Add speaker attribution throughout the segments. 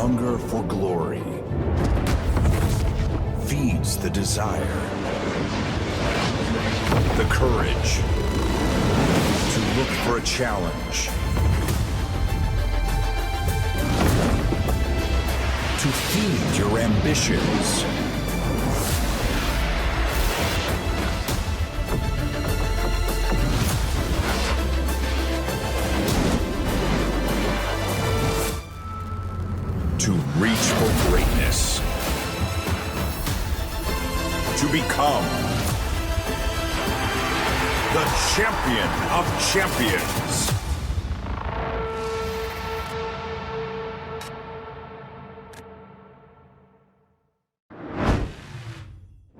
Speaker 1: hunger for glory, feeds the desire, the courage to look for a challenge, to feed your ambitions. To reach for greatness. To become the champion of champions.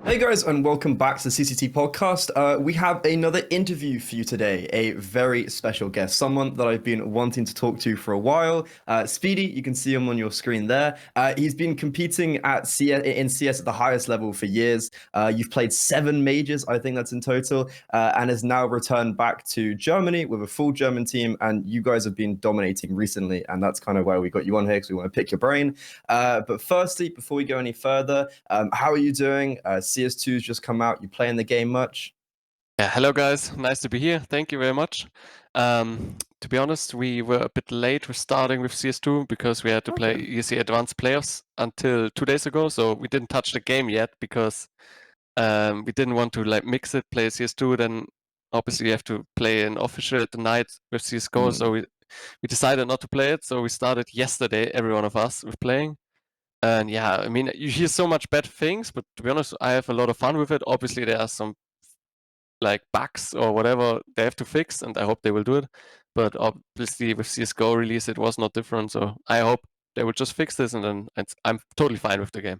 Speaker 2: Hey guys, and welcome back to the CCT podcast. We have another interview for you today, a very special guest, someone that I've been wanting to talk to for a while. SPIIDI, you can see him on your screen there. He's been competing at CS at the highest level for years. You've played 7 majors, I think that's in total, and has now returned back to Germany with a full German team, and you guys have been dominating recently, and that's kind of why we got you on here, because we want to pick your brain. But firstly, before we go any further, how are you doing? CS2's just come out. You playing the game much?
Speaker 3: Yeah, hello guys, nice to be here. Thank you very much. To be honest, we were a bit late with starting with CS2 because we had to play ESC Advanced Playoffs until 2 days ago, so we didn't touch the game yet because we didn't want to like mix it, play CS2, then obviously you have to play an official at the night with CSGO, so we decided not to play it, so we started yesterday, every one of us, with playing. And yeah, I mean, you hear so much bad things, but to be honest, I have a lot of fun with it. Obviously, there are some like bugs or whatever they have to fix, and I hope they will do it. But obviously, with CSGO release, it was not different. So I hope they will just fix this, and then I'm totally fine with the game.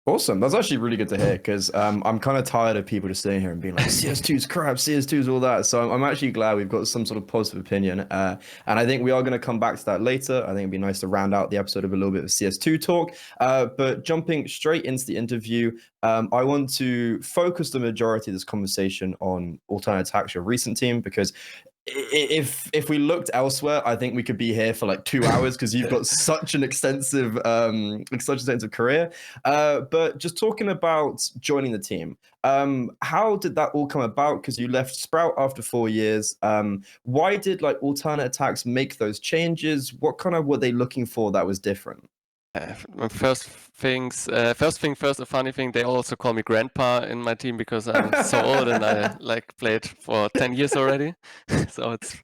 Speaker 2: Awesome. That's actually really good to hear, because I'm kind of tired of people just sitting here and being like, CS2's crap, CS2's all that. So I'm actually glad we've got some sort of positive opinion. And I think we are going to come back to that later. I think it'd be nice to round out the episode with a little bit of CS2 talk. But jumping straight into the interview, I want to focus the majority of this conversation on Alternate Attacks, your recent team, because if we looked elsewhere, I think we could be here for like 2 hours, because you've got such an extensive career. But just talking about joining the team, how did that all come about? Because you left Sprout after 4 years. Why did like Alternate Attacks make those changes? What kind of were they looking for that was different?
Speaker 3: First thing first, a funny thing, they also call me grandpa in my team because I'm so old and I like played for 10 years already. So it's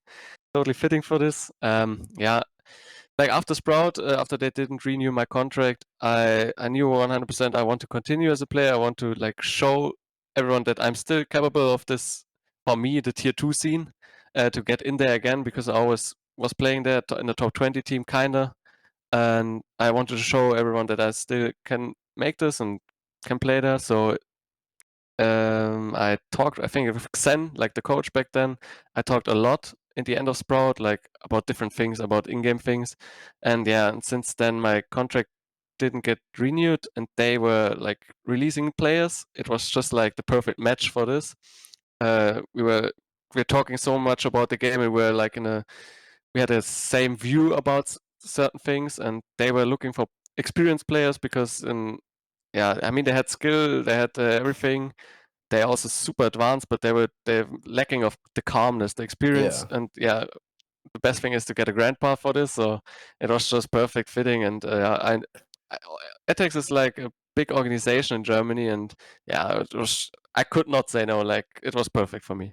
Speaker 3: totally fitting for this. Yeah, like after Sprout, after they didn't renew my contract, I knew 100% I want to continue as a player. I want to like show everyone that I'm still capable of this, for me, the tier 2 scene, to get in there again, because I always was playing there in the top 20 team, kinda. And I wanted to show everyone that I still can make this and can play there. So I talked, I think, with Xen, like the coach back then. I talked a lot in the end of Sprout, like about different things, about in-game things. And yeah, and since then my contract didn't get renewed and they were like releasing players. It was just like the perfect match for this. We were talking so much about the game. We had the same view about certain things, and they were looking for experienced players because, yeah, I mean, they had skill, they had everything. They're also super advanced, but they're lacking of the calmness, the experience, and yeah, the best thing is to get a grandpa for this. So it was just perfect fitting, and Etex is like a big organization in Germany, and yeah, I could not say no. Like it was perfect for me.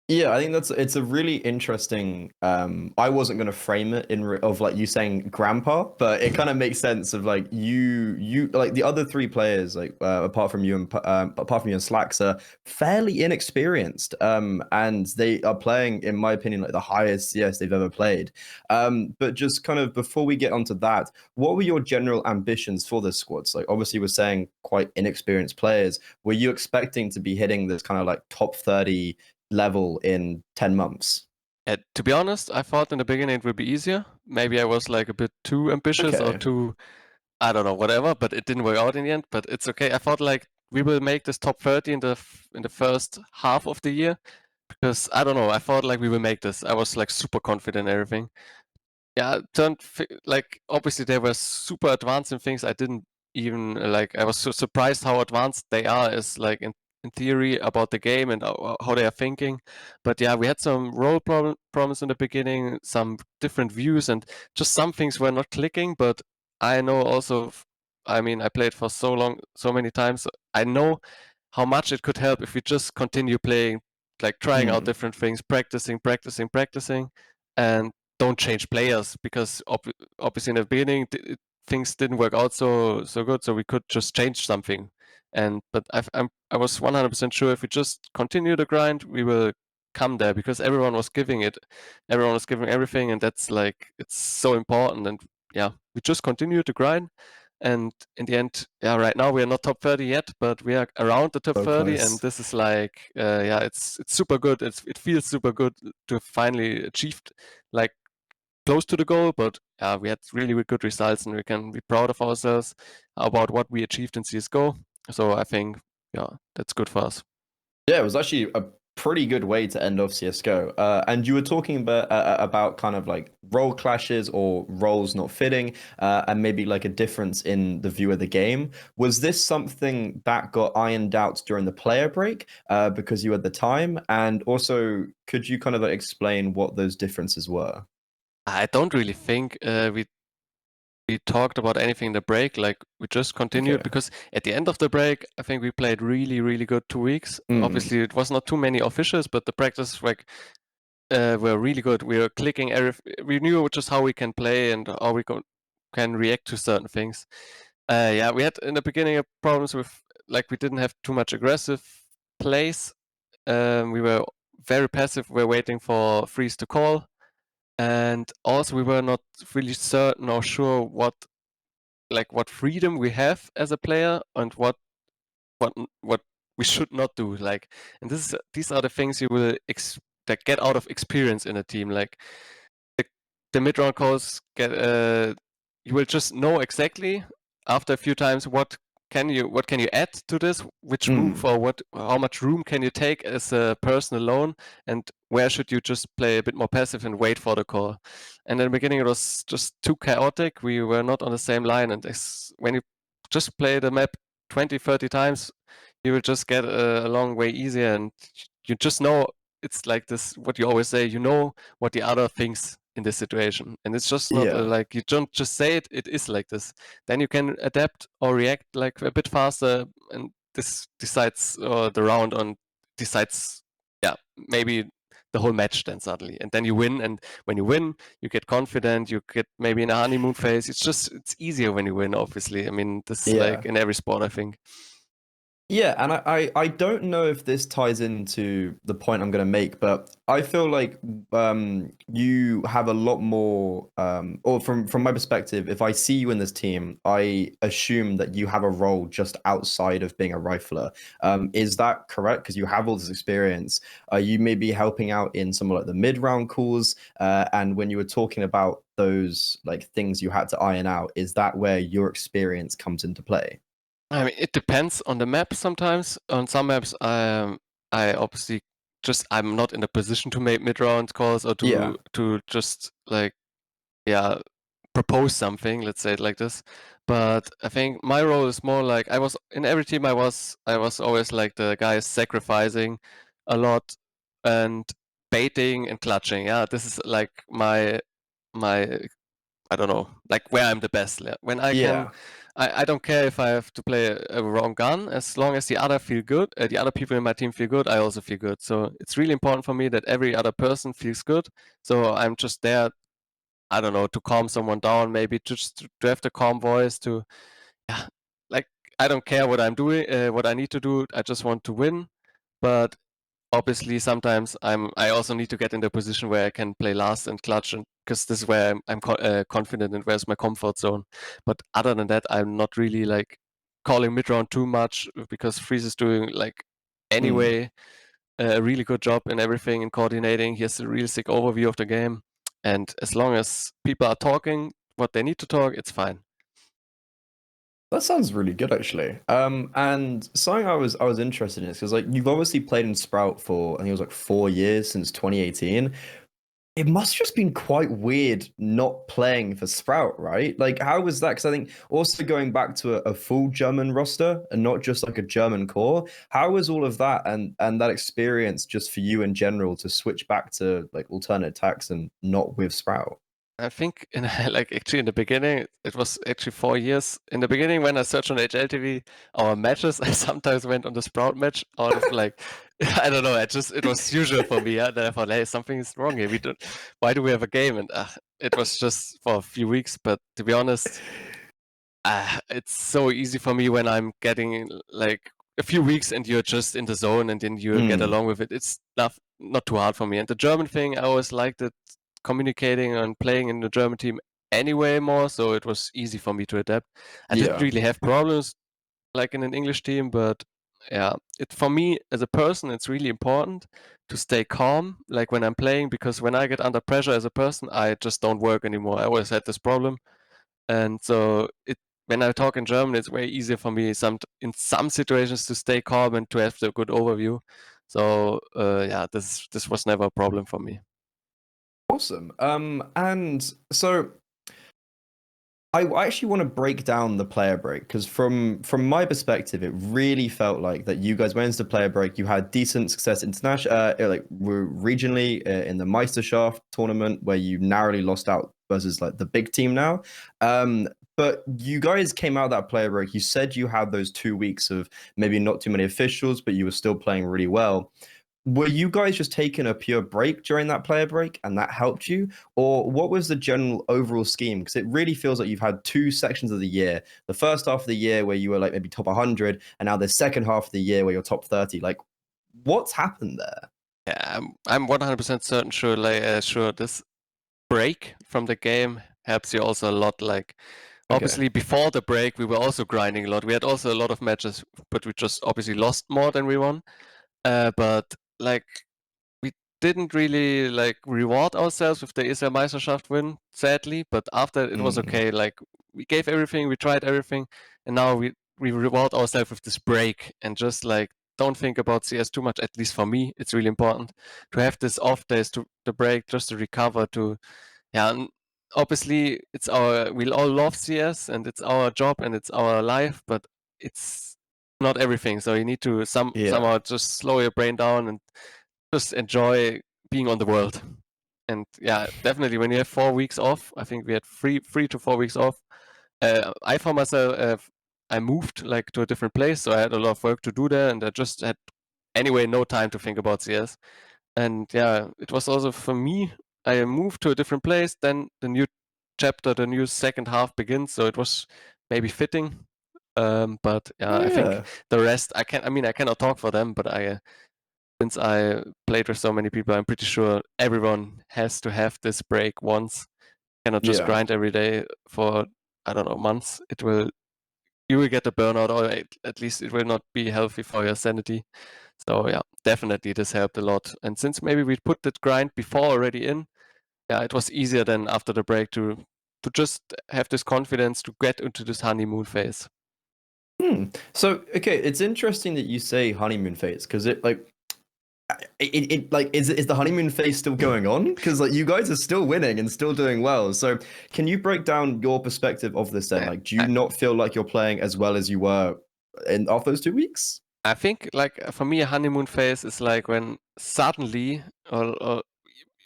Speaker 2: Yeah, I think it's a really interesting. I wasn't going to frame it of like you saying grandpa, but it kind of makes sense of like you like the other 3 players, like apart from you and Slacks, are fairly inexperienced, and they are playing, in my opinion, like the highest CS they've ever played. But just kind of before we get onto that, what were your general ambitions for this squads? Like obviously we're saying quite inexperienced players. Were you expecting to be hitting this kind of like top 30 level in 10 months?
Speaker 3: To be honest, I thought in the beginning it would be easier. Maybe I was like a bit too ambitious or too, I don't know, whatever, but it didn't work out in the end, but it's okay. I thought like we will make this top 30 in the first half of the year, because I don't know, I thought like we will make this. I was like super confident in everything. yeah, like obviously they were super advanced in things I didn't even like. I was so surprised how advanced they are as like in theory about the game and how they are thinking. But yeah, we had some problems in the beginning, some different views, and just some things were not clicking. But I know also, I mean, I played for so long, so many times. I know how much it could help if we just continue playing, like trying out
Speaker 2: Mm,
Speaker 3: different things, practicing, and don't change players because obviously in the beginning things didn't work out so good, so we could just change something. And but I was 100% sure if we just continue the grind, we will come there because everyone was giving everything, and that's like it's so important. And yeah, we just continue to grind, and in the end, yeah, right now we are not top 30 yet, but we are around the top
Speaker 2: so
Speaker 3: 30, and
Speaker 2: close.
Speaker 3: this is like yeah, it's super good. It feels super good to have finally achieved like close to the goal, but we had really good results, and we can be proud of ourselves about what we achieved in CS:GO. So I think, yeah, that's good for us.
Speaker 2: Yeah, it was actually a pretty good way to end off CS:GO. And you were talking about kind of like role clashes or roles not fitting, and maybe like a difference in the view of the game. Was this something that got ironed out during the player break, because you had the time? And also, could you kind of like explain what those differences were?
Speaker 3: I don't really think we talked about anything in the break. Like we just continued
Speaker 2: Okay.
Speaker 3: because at the end of the break, I think we played really good 2 weeks.
Speaker 2: Mm,
Speaker 3: Obviously, it was not too many officials, but the practice like were really good. We were clicking every. We knew just how we can play and how we can react to certain things. Yeah, we had in the beginning problems with like we didn't have too much aggressive plays. We were very passive. We were waiting for freeze to call, and also we were not really certain or sure what freedom we have as a player and what we should not do. Like, and these are the things you will that get out of experience in a team. Like the, the mid round calls you will just know exactly after a few times what can you add to this, which move
Speaker 2: mm.
Speaker 3: or how much room can you take as a person alone, and where should you just play a bit more passive and wait for the call. And in the beginning it was just too chaotic. We were not on the same line, and when you just play the map 20-30 times, you will just get a long way easier, and you just know it's like this what you always say, you know what the other thinks in this situation, and it's just not
Speaker 2: Yeah.
Speaker 3: like you don't just say it is like this. Then you can adapt or react like a bit faster, and this decides the round on decides, yeah, maybe the whole match then suddenly, and then you win. And when you win, you get confident, you get maybe in a honeymoon phase. It's easier when you win, obviously. I mean, this is like
Speaker 2: Yeah.
Speaker 3: in every sport, I think.
Speaker 2: Yeah, and I don't know if this ties into the point I'm going to make, but I feel like you have a lot more or from my perspective, if I see you in this team, I assume that you have a role just outside of being a rifler. Is that correct? Because you have all this experience. Are you maybe helping out in some of like the mid-round calls? And when you were talking about those like things you had to iron out, is that where your experience comes into play?
Speaker 3: I mean, it depends on the map sometimes. On some maps, I obviously I'm not in a position to make mid-round calls or
Speaker 2: Yeah.
Speaker 3: to just like, yeah, propose something, let's say it like this. But I think my role is more like I was in every team. I was always like the guy sacrificing a lot and baiting and clutching. Yeah, this is like my I don't know, like where I'm the best. When I can,
Speaker 2: Yeah.
Speaker 3: I don't care if I have to play a wrong gun, as long as the other feel good, the other people in my team feel good, I also feel good. So it's really important for me that every other person feels good. So I'm just there, I don't know, to calm someone down, maybe just to have the calm voice to, yeah, like I don't care what I'm doing, what I need to do. I just want to win. But obviously sometimes I also need to get in the position where I can play last and clutch, and because this is where I'm confident and where's my comfort zone. But other than that, I'm not really like calling mid round too much because Freeze is doing like
Speaker 2: Mm.
Speaker 3: anyway a really good job in everything and coordinating. He has a real sick overview of the game, and as long as people are talking what they need to talk, it's fine.
Speaker 2: That sounds really good, actually. And something I was interested in is because like you've obviously played in Sprout for I think it was like 4 years since 2018. it must just been quite weird not playing for Sprout, right? Like, how was that? Because I think also going back to a full German roster and not just like a German core, how was all of that and that experience just for you in general to switch back to like alternate attacks and not with Sprout?
Speaker 3: I think in like actually in the beginning, it was actually 4 years. In the beginning, when I searched on HLTV our matches, I sometimes went on the Sprout match out of like I don't know. It was usual for me. Yeah, then I thought, hey, something is wrong here. We don't. Why do we have a game? And it was just for a few weeks. But to be honest, it's so easy for me when I'm getting like a few weeks and you're just in the zone and then you get
Speaker 2: Mm,
Speaker 3: along with it. It's not too hard for me. And the German thing, I always liked it, communicating and playing in the German team anyway more, so it was easy for me to adapt. I didn't
Speaker 2: yeah.
Speaker 3: really have problems like in an English team, but yeah, it for me as a person, it's really important to stay calm, like when I'm playing, because when I get under pressure as a person, I just don't work anymore. I always had this problem, and so it when I talk in German, it's way easier for me in some situations to stay calm and to have the good overview. So yeah, this was never a problem for me.
Speaker 2: Awesome. And so I actually want to break down the player break because from my perspective, it really felt like that you guys went into the player break. You had decent success international, like regionally in the Meisterschaft tournament where you narrowly lost out versus like the big team now. But you guys came out of that player break. You said you had those 2 weeks of maybe not too many officials, but you were still playing really well. Were you guys just taking a pure break during that player break and that helped you? Or what was the general overall scheme? Because it really feels like you've had two sections of the year. The first half of the year where you were like maybe top 100, and now the second half of the year where you're top 30. Like, what's happened there?
Speaker 3: Yeah, I'm 100% certain sure this break from the game helps you also a lot. Like
Speaker 2: Okay.
Speaker 3: obviously before the break we were also grinding a lot. We had also a lot of matches, but we just obviously lost more than we won. But like we didn't really like reward ourselves with the ESL Meisterschaft win, sadly. But after it was
Speaker 2: Mm,
Speaker 3: okay. Like we gave everything, we tried everything, and now we reward ourselves with this break and just like don't think about CS too much. At least for me, it's really important to have this off days to the break just to recover. To yeah, and obviously it's we'll all love CS and it's our job and it's our life, but it's not everything. So you need to
Speaker 2: yeah.
Speaker 3: somehow just slow your brain down and just enjoy being on the world. And yeah, definitely when you have 4 weeks off, I think we had 3 to 4 weeks off. I for myself, I moved like to a different place, so I had a lot of work to do there, and I just had anyway no time to think about CS. And yeah, it was also for me. I moved to a different place. Then the new chapter, the new second half begins. So it was maybe fitting. But yeah, I think
Speaker 2: Yeah.
Speaker 3: the rest. I mean, I cannot talk for them, but since I played with so many people, I'm pretty sure everyone has to have this break once. Cannot just
Speaker 2: Yeah.
Speaker 3: grind every day for I don't know months. You will get a burnout, or at least it will not be healthy for your sanity. So yeah, definitely this helped a lot. And since maybe we put that grind before already in, yeah, it was easier than after the break to just have this confidence to get into this honeymoon phase.
Speaker 2: Hmm. So, okay, it's interesting that you say honeymoon phase because it like like is the honeymoon phase still going on? Because like you guys are still winning and still doing well. So can you break down your perspective of this then?
Speaker 3: Yeah,
Speaker 2: Like, do you not feel like you're playing as well as you were in after those 2 weeks?
Speaker 3: I think like for me a honeymoon phase is like when suddenly or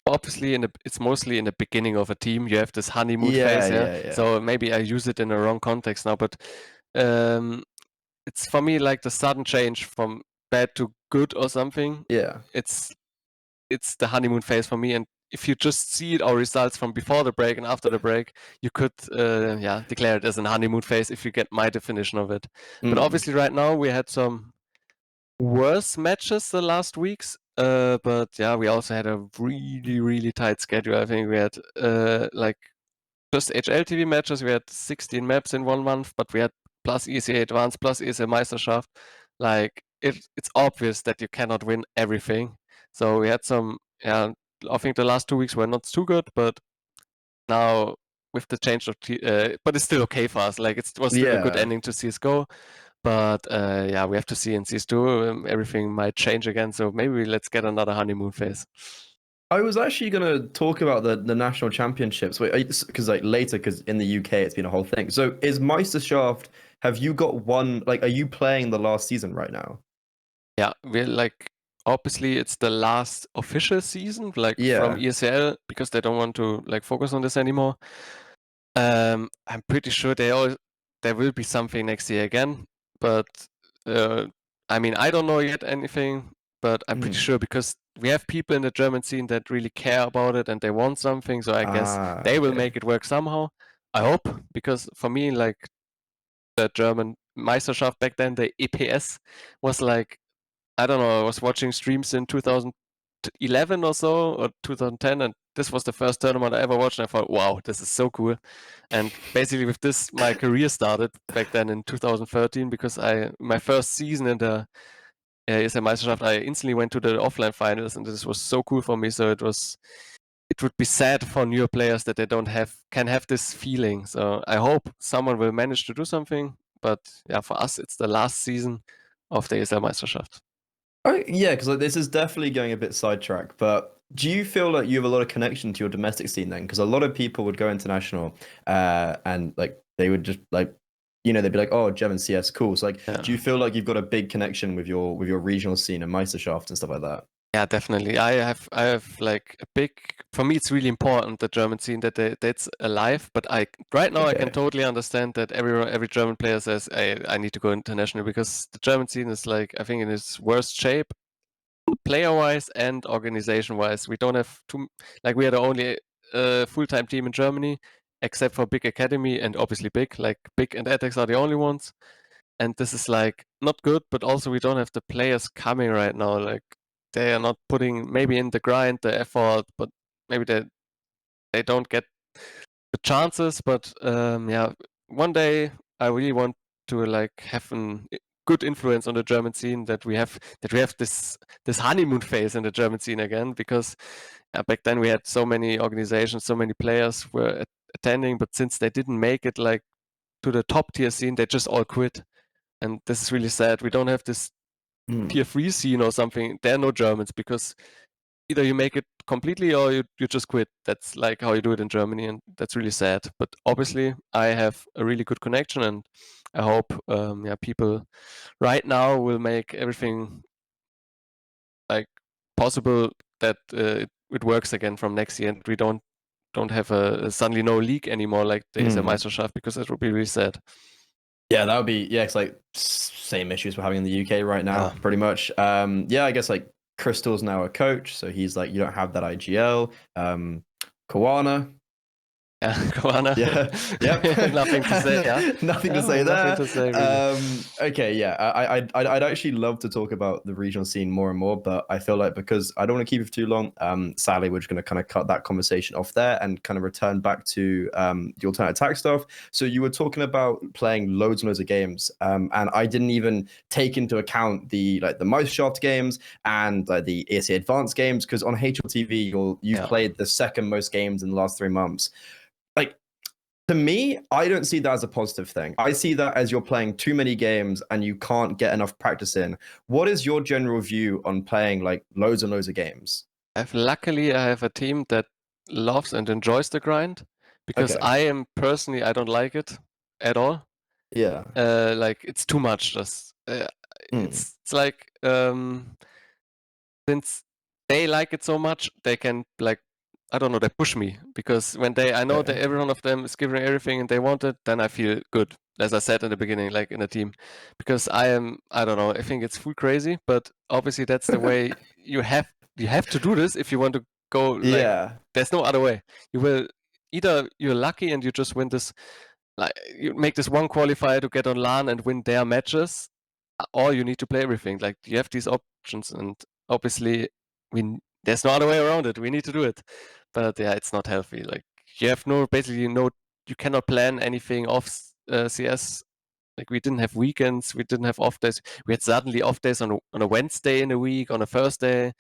Speaker 3: obviously it's mostly in the beginning of a team you have this honeymoon
Speaker 2: Yeah,
Speaker 3: phase, yeah.
Speaker 2: yeah, yeah,
Speaker 3: So maybe I use it in a wrong context now, but um it's for me like the sudden change from bad to good or something.
Speaker 2: yeah.
Speaker 3: It's it's the honeymoon phase for me. And if you just see our results from before the break and after the break, you could yeah declare it as a honeymoon phase if you get my definition of it. But
Speaker 2: Mm.
Speaker 3: obviously right now we had some worse matches the last weeks. But yeah, we also had a really tight schedule. I think we had like just HLTV matches. We had 16 maps in 1 month, but we had plus ECA Advanced, plus ESL Meisterschaft. Like it's obvious that you cannot win everything. So we had some. Yeah, I think the last 2 weeks were not too good, but now with the change of, but it's still okay for us. Like it was still a good
Speaker 2: Yeah.
Speaker 3: ending to CS:GO. But yeah, we have to see in CS2. Everything might change again. So maybe let's get another honeymoon phase.
Speaker 2: I was actually gonna talk about the national championships, because like later, because in the UK it's been a whole thing. So is Meisterschaft? Have you got one? Like, are you playing the last season right now?
Speaker 3: Yeah, we're like obviously it's the last official season, like from
Speaker 2: Yeah.
Speaker 3: ESL, because they don't want to like focus on this anymore. I'm pretty sure there will be something next year again, but uh, I mean I don't know yet anything, but I'm pretty
Speaker 2: Hmm.
Speaker 3: sure because we have people in the German scene that really care about it and they want something, so I guess
Speaker 2: Ah,
Speaker 3: they will
Speaker 2: okay.
Speaker 3: make it work somehow. I hope, because for me, like the German Meisterschaft back then, the EPS was like, I don't know, I was watching streams in 2011 or so, or 2010, and this was the first tournament I ever watched, and I thought, wow, this is so cool. And basically with this, my career started back then in 2013, because my first season in the ESL Meisterschaft, I instantly went to the offline finals, and this was so cool for me. So it would be sad for newer players that they can have this feeling. So I hope someone will manage to do something. But yeah, for us, it's the last season of the ESL Meisterschaft.
Speaker 2: Oh, yeah, because like this is definitely going a bit sidetracked, but do you feel like you have a lot of connection to your domestic scene then? Because a lot of people would go international, and like they would just like, they'd be like, "Oh, German CS, cool." So like,
Speaker 3: Yeah.
Speaker 2: do you feel like you've got a big connection with your regional scene and Meisterschaft and stuff like that?
Speaker 3: Yeah, definitely. I have like a big, for me it's really important, the German scene, that's alive. But I right now I can
Speaker 2: Okay.
Speaker 3: totally understand that every German player says I need to go international, because the German scene is like, I think, in its worst shape, player wise and organization wise. We don't have too, like, we are the only full-time team in Germany, except for Big Academy and obviously Big. Like Big and Ethics are the only ones. And this is like not good, but also we don't have the players coming right now. Like they are not putting maybe in the grind, the effort, but maybe they don't get the chances. But yeah, one day I really want to like have an good influence on the German scene, that we have this honeymoon phase in the German scene again, because back then we had so many organizations, so many players were attending, but since they didn't make it like to the top tier scene, they just all quit. And this is really sad. We don't have this
Speaker 2: Hmm.
Speaker 3: tier 3 scene or something. There are no Germans, because either you make it completely or you just quit. That's like how you do it in Germany, and that's really sad. But obviously, I have a really good connection, and I hope yeah, people right now will make everything like possible, that it works again from next year, and we don't have a suddenly no league anymore like the ESL
Speaker 2: Hmm.
Speaker 3: Meisterschaft, because that would be really sad.
Speaker 2: Yeah, that would be, yeah, it's like same issues we're having in the UK right now,
Speaker 3: Yeah.
Speaker 2: pretty much. Yeah, I guess like Crystal's now a coach, so he's like, you don't have that IGL. Kawana,
Speaker 3: Yeah, Koana.
Speaker 2: yeah, yep.
Speaker 3: Nothing to say, yeah.
Speaker 2: Nothing to
Speaker 3: Yeah,
Speaker 2: say
Speaker 3: nothing
Speaker 2: there.
Speaker 3: to say, really.
Speaker 2: Okay, yeah. I'd actually love to talk about the regional scene more and more, but I feel like because I don't want to keep it for too long, sadly, we're just going to kind of cut that conversation off there and kind of return back to the alternate attack stuff. So you were talking about playing loads and loads of games, and I didn't even take into account the Microsoft games and the ESA Advanced games, because on HLTV you've
Speaker 3: Yeah.
Speaker 2: played the second most games in the last 3 months. Like, to me, I don't see that as a positive thing. I see that as you're playing too many games and you can't get enough practice in. What is your general view on playing like loads and loads of games?
Speaker 3: Luckily, I have a team that loves and enjoys the grind, because
Speaker 2: Okay.
Speaker 3: I am personally, I don't like it at all.
Speaker 2: Yeah.
Speaker 3: Like it's too much. Just
Speaker 2: Mm.
Speaker 3: it's like since they like it so much, they can like, I don't know, they push me, because when I know that
Speaker 2: Okay.
Speaker 3: every one of them is giving everything and they want it, then I feel good. As I said in the beginning, like in a team, because I don't know, I think it's full crazy, but obviously that's the way you have to do this if you want to go. Like
Speaker 2: Yeah.
Speaker 3: there's no other way. You will either you're lucky and you just win this, like you make this one qualifier to get on LAN and win their matches, or you need to play everything. Like you have these options, and obviously there's no other way around it. We need to do it, but yeah, it's not healthy. Like you have basically no, you cannot plan anything off CS. Like we didn't have weekends, we didn't have off days. We had suddenly off days on a Wednesday in a week, on a Thursday,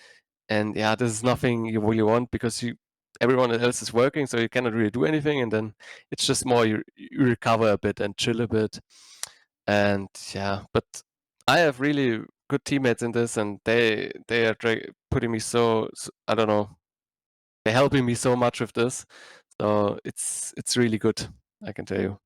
Speaker 3: and yeah, this is nothing you really want, because everyone else is working, so you cannot really do anything, and then it's just more you recover a bit and chill a bit, and yeah. But I have really good teammates in this, and they are putting me so I don't know. they're helping me so much with this. So it's really good, I can tell you.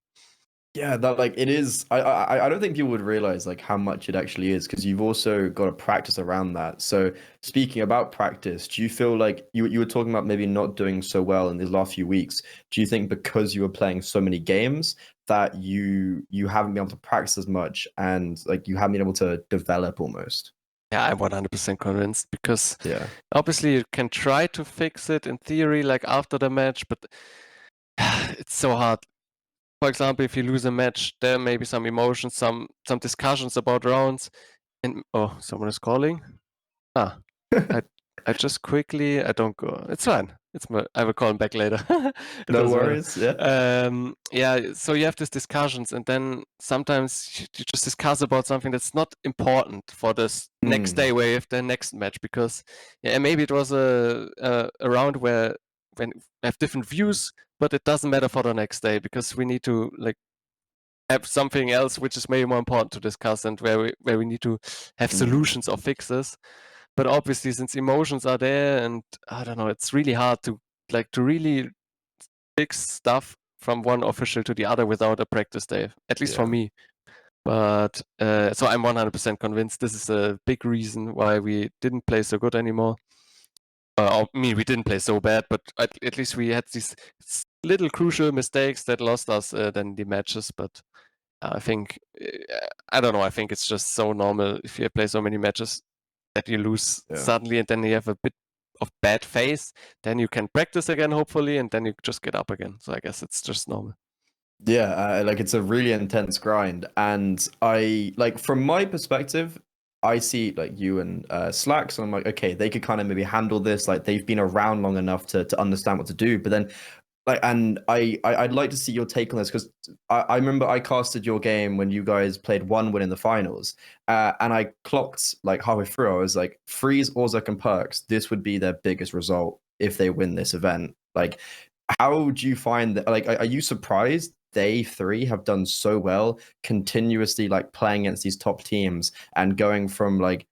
Speaker 2: Yeah, that like it is. I don't think people would realize like how much it actually is because you've also got to practice around that. So speaking about practice, do you feel like you were talking about maybe not doing so well in these last few weeks? Do you think because you were playing so many games that you haven't been able to practice as much and like you haven't been able to develop almost?
Speaker 3: Yeah, I'm 100% convinced because
Speaker 2: Yeah.
Speaker 3: obviously you can try to fix it in theory, like after the match, but it's so hard. For example, if you lose a match, there may be some emotions, some discussions about rounds, and oh, someone is calling. Ah, I I just quickly I don't go. It's fine. I will call him back later. It
Speaker 2: No
Speaker 3: doesn't matter.
Speaker 2: worries. Yeah.
Speaker 3: Yeah. So you have these discussions, and then sometimes you just discuss about something that's not important for this next day where you have the next match because yeah, maybe it was a round where when we have different views, but it doesn't matter for the next day because we need to like have something else which is maybe more important to discuss and where we need to have solutions or fixes. But obviously, since emotions are there, and I don't know, it's really hard to really fix stuff from one official to the other without a practice day. At least for
Speaker 2: Yeah.
Speaker 3: me. But so I'm 100% convinced this is a big reason why we didn't play so good anymore. I mean, we didn't play so bad, but at least we had these little crucial mistakes that lost us then the matches. But I think I don't know. I think it's just so normal if you play so many matches that you lose
Speaker 2: Yeah.
Speaker 3: suddenly and then you have a bit of bad phase. Then you can practice again, hopefully, and then you just get up again. So I guess it's just normal.
Speaker 2: Yeah, like it's a really intense grind, and I like from my perspective, I see like you and Slacks, and I'm like, okay, they could kind of maybe handle this. Like they've been around long enough to understand what to do. But then, like, and I'd like to see your take on this because I remember I casted your game when you guys played 1-1 in the finals, and I clocked like halfway through. I was like, Freeze, Ozark, and Perks. This would be their biggest result if they win this event. Like, how do you find that? Like, are you surprised they three have done so well, continuously like playing against these top teams and going from like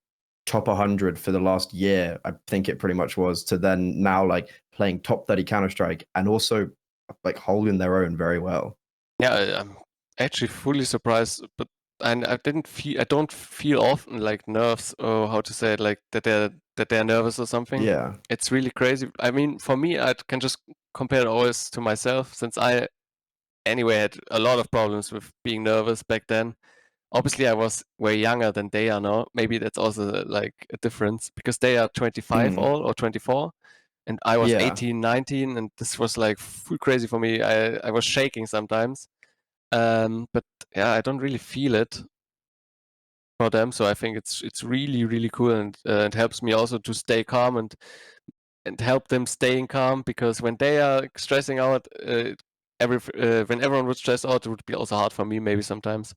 Speaker 2: top 100 for the last year, I think it pretty much was, to then now like playing top 30 Counter Strike and also like holding their own very well.
Speaker 3: Yeah, I'm actually fully surprised, but I don't feel often like nerves or how to say it, like that they're nervous or something.
Speaker 2: Yeah.
Speaker 3: It's really crazy. I mean, for me, I can just compare it always to myself since I anyway had a lot of problems with being nervous back then. Obviously, I was way younger than they are now. Maybe that's also like a difference because they are 25
Speaker 2: Mm.
Speaker 3: all or 24 and I was
Speaker 2: Yeah.
Speaker 3: 18, 19 and this was like full crazy for me. I was shaking sometimes. But yeah, I don't really feel it for them. So I think it's really, really cool and it helps me also to stay calm and help them staying calm because when they are stressing out, when everyone would stress out, it would be also hard for me maybe sometimes.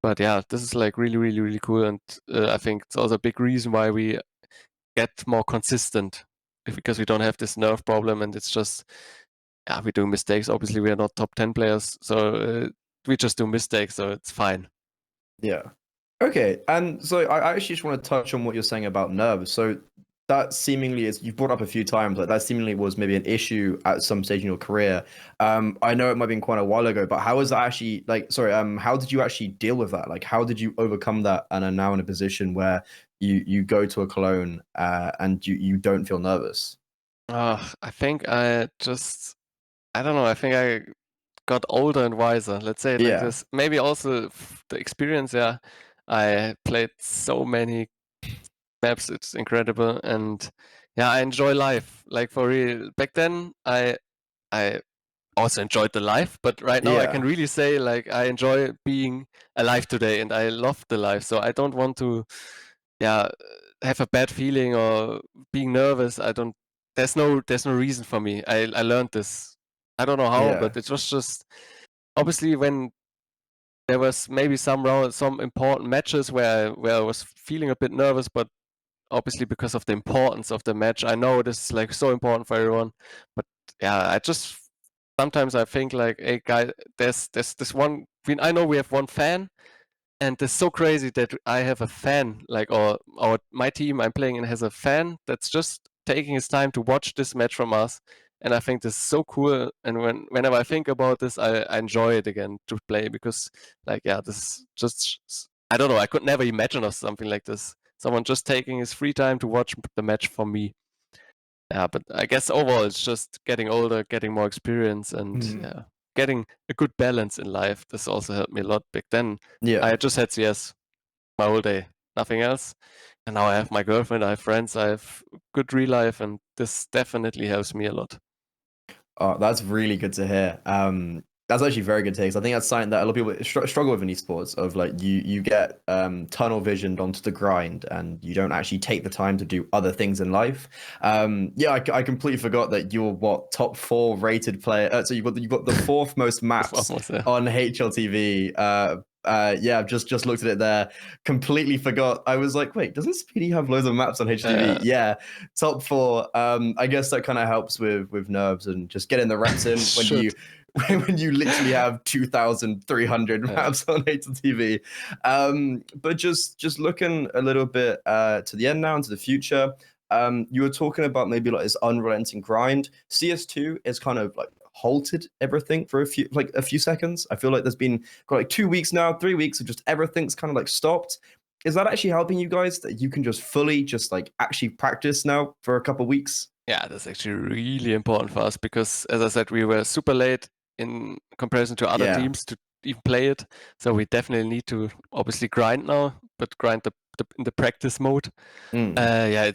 Speaker 3: But yeah, this is like really, really, really cool, and I think it's also a big reason why we get more consistent because we don't have this nerve problem, and it's just yeah, we do mistakes. Obviously, we are not top 10 players, so we just do mistakes, so it's fine.
Speaker 2: Yeah. Okay. And so I actually just want to touch on what you're saying about nerves. So that seemingly is, you've brought up a few times, like that seemingly was maybe an issue at some stage in your career. I know it might have been quite a while ago, but how was that actually like, sorry, how did you actually deal with that? Like, how did you overcome that and are now in a position where you go to a cologne and you don't feel nervous?
Speaker 3: I think I don't know. I think I got older and wiser. Let's say it like
Speaker 2: Yeah.
Speaker 3: this. Maybe also the experience. Yeah, I played so many maps. It's incredible, and yeah, I enjoy life. Like for real. Back then, I also enjoyed the life, but right now I can
Speaker 2: Yeah.
Speaker 3: really say like I enjoy being alive today, and I love the life. So I don't want to, yeah, have a bad feeling or being nervous. I don't. There's no reason for me. I learned this. I don't know how,
Speaker 2: Yeah.
Speaker 3: but it was just obviously when there was maybe some important matches where I was feeling a bit nervous, but obviously because of the importance of the match, I know this is like so important for everyone. But yeah, I just sometimes I think like, hey guy, there's this one. I know we have one fan, and it's so crazy that I have a fan like or my team I'm playing in has a fan that's just taking his time to watch this match from us. And I think this is so cool. And whenever I think about this, I enjoy it again to play because, like, yeah, this is just, I don't know, I could never imagine of something like this. Someone just taking his free time to watch the match for me. Yeah, but I guess overall it's just getting older, getting more experience, and yeah, getting a good balance in life. This also helped me a lot. Back then,
Speaker 2: Yeah.
Speaker 3: I just had CS my whole day, nothing else. And now I have my girlfriend, I have friends, I have good real life, and this definitely helps me a lot.
Speaker 2: Oh, that's really good to hear. That's actually very good takes. I think that's something that a lot of people struggle with in esports. Of like you get tunnel visioned onto the grind, and you don't actually take the time to do other things in life. Yeah, I completely forgot that you're what top 4 rated player. So you've got the 4th most maps
Speaker 3: Almost, yeah.
Speaker 2: on HLTV. Yeah, I've just looked at it there. Completely forgot. I was like, wait, doesn't SPIIDI have loads of maps on HLTV? Yeah, top 4. I guess that kind of helps with nerves and just getting the reps in when you when you literally have 2,300 maps on HLTV. But just looking a little bit to the end now and to the future. You were talking about maybe like this unrelenting grind. CS2 is kind of like halted everything for a few seconds. I feel like there's been like 2 weeks now, 3 weeks of just everything's kind of like stopped. Is that actually helping you guys that you can just fully just like actually practice now for a couple of weeks?
Speaker 3: Yeah, that's actually really important for us because, as I said, we were super late in comparison to other teams to even play it. So we definitely need to obviously grind now, but grind in the practice mode. Yeah,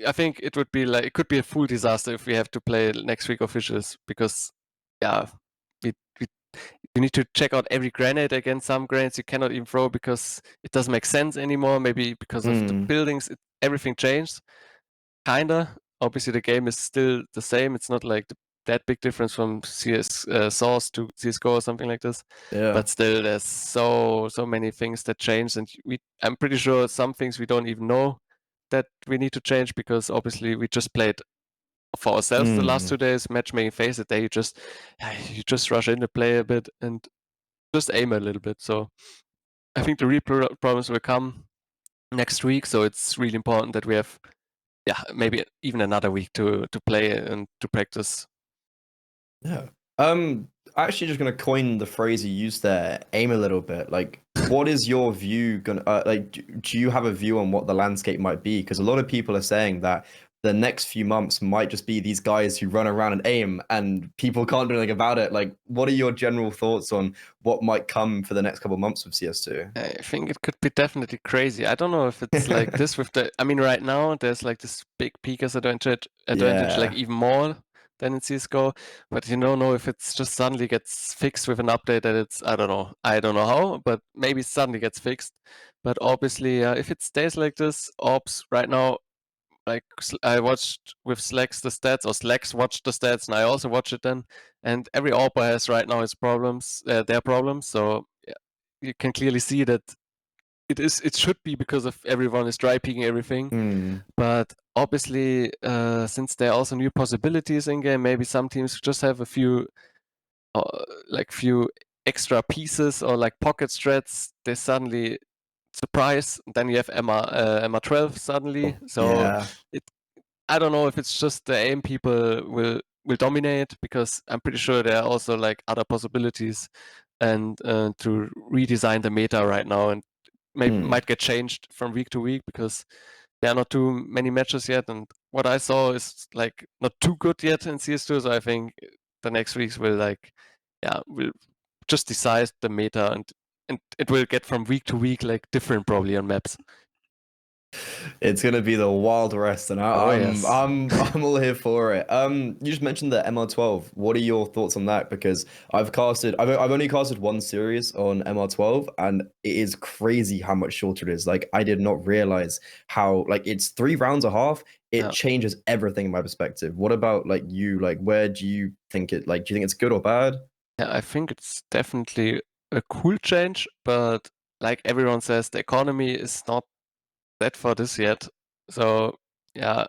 Speaker 3: I think it would be like it could be a full disaster if we have to play next week officials because yeah, we you need to check out every grenade. Again, some grenades you cannot even throw because it doesn't make sense anymore. Maybe because of the buildings, everything changed. Kinda. Obviously, the game is still the same. It's not like that big difference from CS Source to CS:GO or something like this.
Speaker 2: Yeah.
Speaker 3: But still, there's so many things that changed, and I'm pretty sure some things we don't even know that we need to change because obviously we just played for ourselves the last 2 days. Matchmaking phase, that you just rush in to play a bit and just aim a little bit. So I think the real problems will come next week. So it's really important that we have maybe even another week to play and to practice.
Speaker 2: Yeah. Actually just gonna coin the phrase you used there, aim a little bit. Like, what is your view gonna like do you have a view on what the landscape might be? Because a lot of people are saying that the next few months might just be these guys who run around and aim and people can't do anything about it. Like, what are your general thoughts on what might come for the next couple of months with CS2?
Speaker 3: I think it could be definitely crazy. I don't know if it's like this with I mean, right now there's like this big Pika's advantage, like even more than in CSGO, but you don't know if it's just suddenly gets fixed with an update that it's, I don't know how, but maybe suddenly gets fixed. But obviously, if it stays like this, Orbs right now, like I watched with Slacks the stats, or Slacks watched the stats, and I also watch it then. And every AWPer has right now its problems, their problems. So yeah, you can clearly see that it should be because of everyone is dry peeking everything. But obviously, since there are also new possibilities in game, maybe some teams just have a few extra pieces or like pocket strats. They suddenly surprise. Then you have Emma 12 suddenly. So I don't know if it's just the aim people will dominate, because I'm pretty sure there are also like other possibilities and to redesign the meta right now, and might get changed from week to week because there are not too many matches yet, and what I saw is like not too good yet in CS2. So I think the next weeks will just decide the meta, and it will get from week to week like different probably on maps.
Speaker 2: It's gonna be the Wild West, and
Speaker 3: Yes.
Speaker 2: I'm all here for it. You just mentioned the MR12. What are your thoughts on that? Because I've only casted one series on MR12, and it is crazy how much shorter it is. Like, I did not realize how, like, it's 3 rounds a half. It changes everything in my perspective. What about like you? Like, where do you think it? Like, do you think it's good or bad?
Speaker 3: Yeah, I think it's definitely a cool change, but like everyone says, the economy is not set for this yet. So yeah,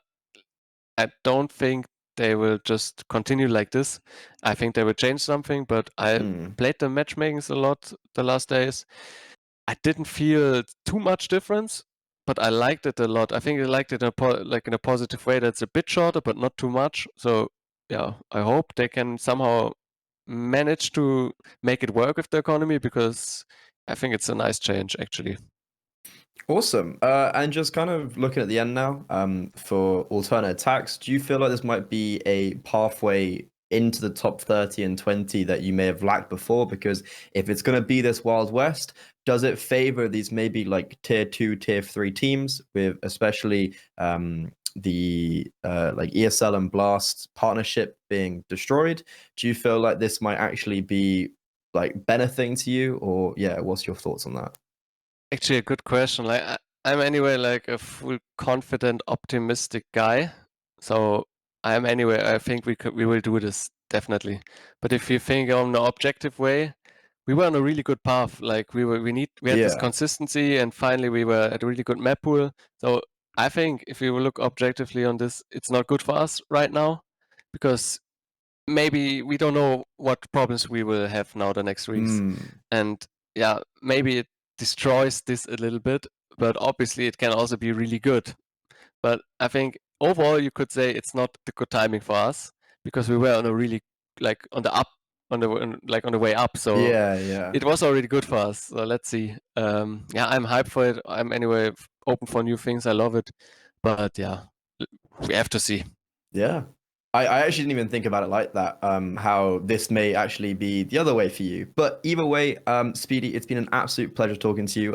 Speaker 3: I don't think they will just continue like this. I think they will change something, but I played the matchmakings a lot the last days. I didn't feel too much difference, but I liked it a lot. I think I liked it in in a positive way. That's a bit shorter, but not too much. So yeah, I hope they can somehow manage to make it work with the economy, because I think it's a nice change actually.
Speaker 2: Awesome. And just kind of looking at the end now, for alternate attacks, do you feel like this might be a pathway into the top 30 and 20 that you may have lacked before? Because if it's going to be this Wild West, does it favor these maybe like tier 2, tier 3 teams, with especially the like ESL and Blast partnership being destroyed? Do you feel like this might actually be like benefiting to you, or yeah, what's your thoughts on that?
Speaker 3: Actually, a good question. Like I'm anyway like a full confident, optimistic guy. So I'm anyway. I think we will do this definitely. But if you think on the objective way, we were on a really good path. Like we had this
Speaker 2: Yeah.
Speaker 3: consistency, and finally we were at a really good map pool. So I think if you look objectively on this, it's not good for us right now, because maybe we don't know what problems we will have now the next weeks. And yeah, maybe it destroys this a little bit, but obviously it can also be really good. But I think overall you could say it's not the good timing for us, because we were on a really like on the up on the way up. So
Speaker 2: Yeah.
Speaker 3: it was already good for us. So let's see. Yeah, I'm hyped for it. I'm anyway open for new things. I love it. But yeah, we have to see.
Speaker 2: Yeah. I actually didn't even think about it like that, how this may actually be the other way for you. But either way, SPIIDI, it's been an absolute pleasure talking to you.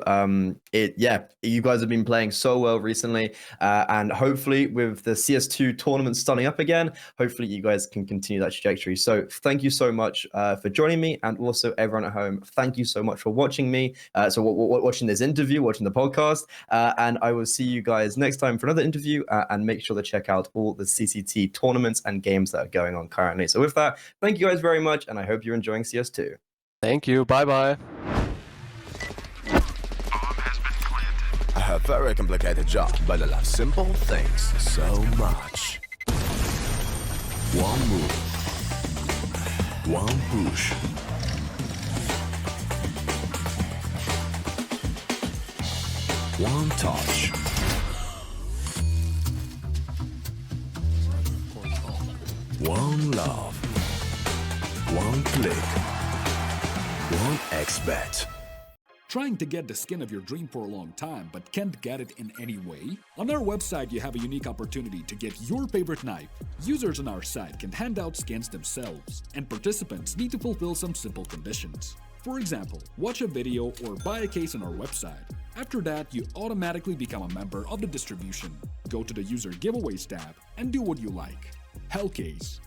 Speaker 2: You guys have been playing so well recently, and hopefully with the CS2 tournament starting up again, hopefully you guys can continue that trajectory. So thank you so much for joining me, and also everyone at home, thank you so much for watching me. Watching this interview, watching the podcast, and I will see you guys next time for another interview, and make sure to check out all the CCT tournaments and games that are going on currently. So with that, thank you guys very much, and I hope you're enjoying CS2.
Speaker 3: Thank you. Bye-bye.
Speaker 1: I have a very complicated job, but I love simple things so much. One move, one push. One touch. One love. One click. One XBet.
Speaker 4: Trying to get the skin of your dream for a long time but can't get it in any way? On our website, you have a unique opportunity to get your favorite knife. Users on our site can hand out skins themselves, and participants need to fulfill some simple conditions. For example, watch a video or buy a case on our website. After that, you automatically become a member of the distribution. Go to the user giveaways tab and do what you like. Hellcase,